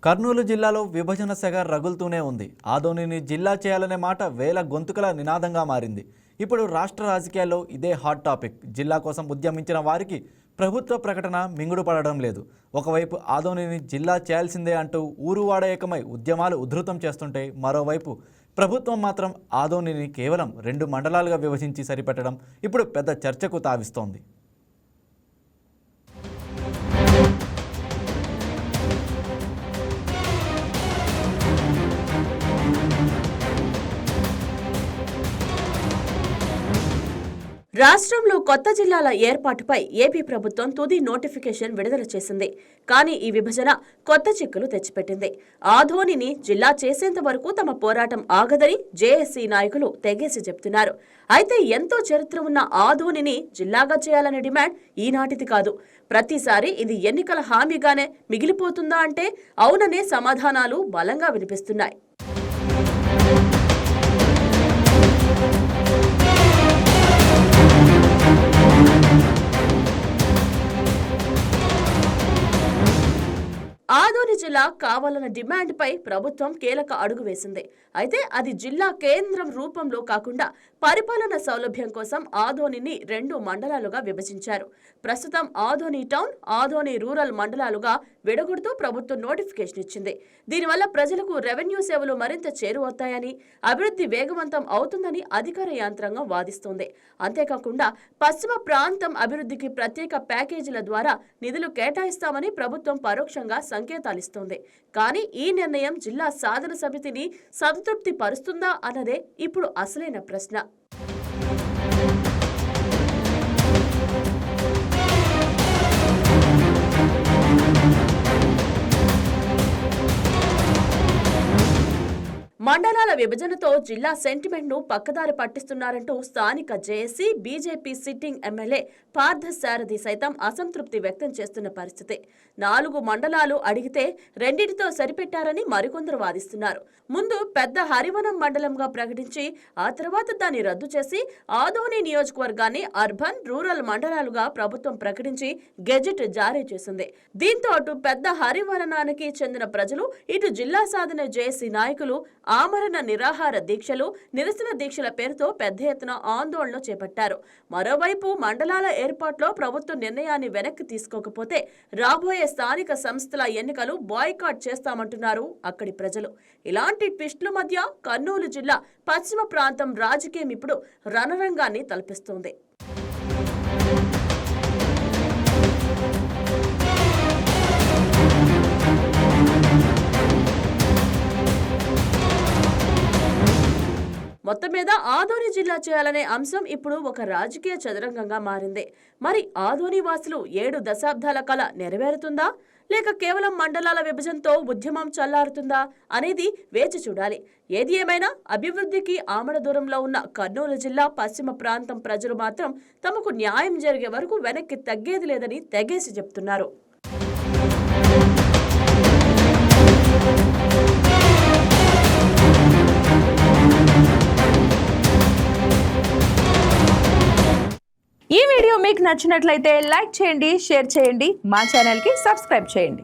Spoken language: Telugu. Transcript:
కర్నూలు జిల్లాలో విభజన సెగ రగులుతూనే ఉంది. ఆదోనిని జిల్లా చేయాలనే మాట వేల గొంతుకల నినాదంగా మారింది. ఇప్పుడు రాష్ట్ర రాజకీయాల్లో ఇదే హాట్ టాపిక్. జిల్లా కోసం ఉద్యమించిన వారికి ప్రభుత్వ ప్రకటన మింగుడు పడడం లేదు. ఒకవైపు ఆదోనిని జిల్లా చేయాల్సిందే అంటూ ఊరువాడ ఏకమై ఉద్యమాలు ఉధృతం చేస్తుంటే, మరోవైపు ప్రభుత్వం మాత్రం ఆదోనిని కేవలం 2 మండలాలుగా విభజించి సరిపెట్టడం ఇప్పుడు పెద్ద చర్చకు తావిస్తోంది. రాష్ట్రంలో కొత్త జిల్లాల ఏర్పాటుపై ఏపీ ప్రభుత్వం తుది నోటిఫికేషన్ విడుదల చేసింది. కానీ ఈ విభజన కొత్త చిక్కులు తెచ్చిపెట్టింది. ఆదోనిని జిల్లా చేసేంత వరకు తమ పోరాటం ఆగదని జేఏసీ నాయకులు తెగేసి చెప్తున్నారు. అయితే ఎంతో చరిత్ర ఉన్న ఆదోనిని జిల్లాగా చేయాలనే డిమాండ్ ఈనాటిది కాదు. ప్రతిసారి ఇది ఎన్నికల హామీగానే మిగిలిపోతుందా అంటే అవుననే సమాధానాలు బలంగా వినిపిస్తున్నాయి. ఆదోని జిల్లా కావాలన్న డిమాండ్పై ప్రభుత్వం కీలక అడుగు వేసింది. అయితే అది జిల్లా కేంద్రం రూపంలో కాకుండా పరిపాలన సౌలభ్యం కోసం ఆదోనిని 2 మండలాలుగా విభజించారు. ప్రస్తుతం ఆదోని టౌన్, ఆదోని రూరల్ మండలాలుగా విడగొడుతూ ప్రభుత్వం నోటిఫికేషన్ ఇచ్చింది. దీనివల్ల ప్రజలకు రెవెన్యూ సేవలు మరింత చేరువవుతాయని, అభివృద్ధి వేగవంతం అవుతుందని అధికార యంత్రాంగం వాదిస్తోంది. అంతేకాకుండా పశ్చిమ ప్రాంతం అభివృద్ధికి ప్రత్యేక ప్యాకేజీల ద్వారా నిధులు కేటాయిస్తామని ప్రభుత్వం పరోక్షంగా సంకేతాలిస్తోంది. కానీ ఈ నిర్ణయం జిల్లా సాధన సమితిని సంతృప్తి పరుస్తుందా అన్నదే ఇప్పుడు అసలైన ప్రశ్న. మండలాల విభజనతో జిల్లా సెంటిమెంట్ ను పక్కదారి పట్టిస్తున్నారంటూ స్థానిక JAC, BJP sitting MLA Parthasarathi సైతం అసంతృప్తి వ్యక్తం చేస్తున్న పరిస్థితి. 4 మండలాలు అడిగితే 2టితో సరిపెట్టారని మరికొందరు వాదిస్తున్నారు. ముందు పెద్ద హరివనం మండలంగా ప్రకటించి ఆ తర్వాత దాన్ని రద్దు చేసి ఆదోని నియోజకవర్గాన్ని అర్బన్, రూరల్ మండలాలుగా ప్రభుత్వం ప్రకటించి గెజెట్ జారీ చేసింది. దీంతో అటు పెద్ద హరివనానికి చెందిన ప్రజలు, ఇటు జిల్లా సాధన జేఏసీ నాయకులు ఆమరణ నిరాహార దీక్షలు, నిరసన దీక్షల పేరుతో పెద్ద ఎత్తున ఆందోళన చేపట్టారు. మరోవైపు మండలాల ఏర్పాటులో ప్రభుత్వం నిర్ణయాన్ని వెనక్కి తీసుకోకపోతే రాబోయే స్థానిక సంస్థల ఎన్నికలు బాయ్కాట్ చేస్తామంటున్నారు అక్కడి ప్రజలు. ఇలాంటి ట్విస్టుల మధ్య కర్నూలు జిల్లా పశ్చిమ ప్రాంతం రాజకీయం ఇప్పుడు రణరంగాన్ని తలపిస్తోంది. మొత్తం మీద ఆదోని జిల్లా చేయాలనే అంశం ఇప్పుడు ఒక రాజకీయ చదరంగంగా మారింది. మరి ఆదోని వాసులు 7 దశాబ్దాల కల నెరవేరుతుందా, లేక కేవలం మండలాల విభజనతో ఉద్యమం చల్లారుతుందా అనేది వేచి చూడాలి. ఏది ఏమైనా అభివృద్ధికి ఆమడ దూరంలో ఉన్న కర్నూలు జిల్లా పశ్చిమ ప్రాంతం ప్రజలు మాత్రం తమకు న్యాయం జరిగే వరకు వెనక్కి తగ్గేది లేదని తెగేసి చెప్తున్నారు. ఈ వీడియో మీకు నచ్చినట్లయితే లైక్ చేయండి, షేర్ చేయండి, మా ఛానల్కి సబ్స్క్రైబ్ చేయండి.